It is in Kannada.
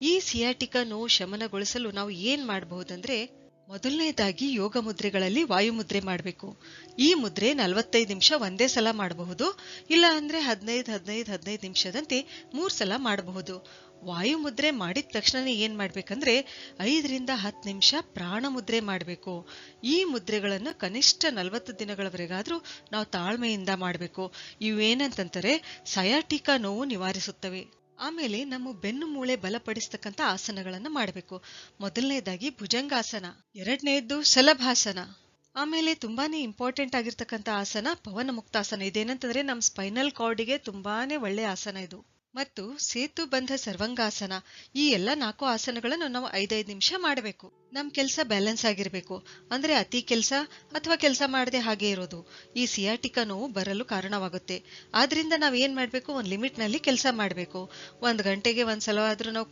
ಈ ಸಿಯಾಟಿಕಾ ನೋವು ಶಮನಗೊಳಿಸಲು ನಾವು ಏನ್ ಮಾಡಬಹುದಂದ್ರೆ, ಮೊದಲನೇದಾಗಿ ಯೋಗ ಮುದ್ರೆಗಳಲ್ಲಿ ವಾಯುಮುದ್ರೆ ಮಾಡಬೇಕು. ಈ ಮುದ್ರೆ 45 ನಿಮಿಷ ಒಂದೇ ಸಲ ಮಾಡಬಹುದು, ಇಲ್ಲ ಅಂದ್ರೆ 15-15-15 ನಿಮಿಷದಂತೆ 3 ಸಲ ಮಾಡಬಹುದು. ವಾಯುಮುದ್ರೆ ಮಾಡಿದ ತಕ್ಷಣ ಏನ್ ಮಾಡ್ಬೇಕಂದ್ರೆ 5-10 ನಿಮಿಷ ಪ್ರಾಣ ಮುದ್ರೆ ಮಾಡಬೇಕು. ಈ ಮುದ್ರೆಗಳನ್ನು ಕನಿಷ್ಠ 40 ದಿನಗಳವರೆಗಾದ್ರೂ ನಾವು ತಾಳ್ಮೆಯಿಂದ ಮಾಡಬೇಕು. ಇವೇನಂತಂತಾರೆ ಸಯಾಟಿಕಾ ನೋವು ನಿವಾರಿಸುತ್ತವೆ. ಆಮೇಲೆ ನಮ್ಮ ಬೆನ್ನು ಮೂಳೆ ಬಲಪಡಿಸ್ತಕ್ಕಂಥ ಆಸನಗಳನ್ನ ಮಾಡಬೇಕು. ಮೊದಲನೇದಾಗಿ ಭುಜಂಗಾಸನ, ಎರಡನೇದ್ದು ಶಲಭಾಸನ, ಆಮೇಲೆ ತುಂಬಾನೇ ಇಂಪಾರ್ಟೆಂಟ್ ಆಗಿರ್ತಕ್ಕಂಥ ಆಸನ ಪವನ ಮುಕ್ತಾಸನ. ಇದೇನಂತಂದ್ರೆ ನಮ್ಮ ಸ್ಪೈನಲ್ ಕಾರ್ಡಿಗೆ ತುಂಬಾನೇ ಒಳ್ಳೆ ಆಸನ ಇದು. ಮತ್ತು ಸೇತುಬಂಧ ಸರ್ವಂಗಾಸನ. ಈ ಎಲ್ಲ 4 ಆಸನಗಳನ್ನು ನಾವು 5-5 ನಿಮಿಷ ಮಾಡಬೇಕು. ನಮ್ ಕೆಲಸ ಬ್ಯಾಲೆನ್ಸ್ ಆಗಿರ್ಬೇಕು. ಅಂದ್ರೆ ಅತಿ ಕೆಲಸ ಅಥವಾ ಕೆಲಸ ಮಾಡದೆ ಹಾಗೆ ಇರೋದು ಈ ಸಿಯಾಟಿಕಾ ನೋವು ಬರಲು ಕಾರಣವಾಗುತ್ತೆ. ಆದ್ರಿಂದ ನಾವ್ ಏನ್ ಮಾಡ್ಬೇಕು, ಒಂದ್ ಲಿಮಿಟ್ ನಲ್ಲಿ ಕೆಲಸ ಮಾಡ್ಬೇಕು. 1 ಗಂಟೆಗೆ ಒಂದ್ಸಲ ಆದ್ರೂ ನಾವು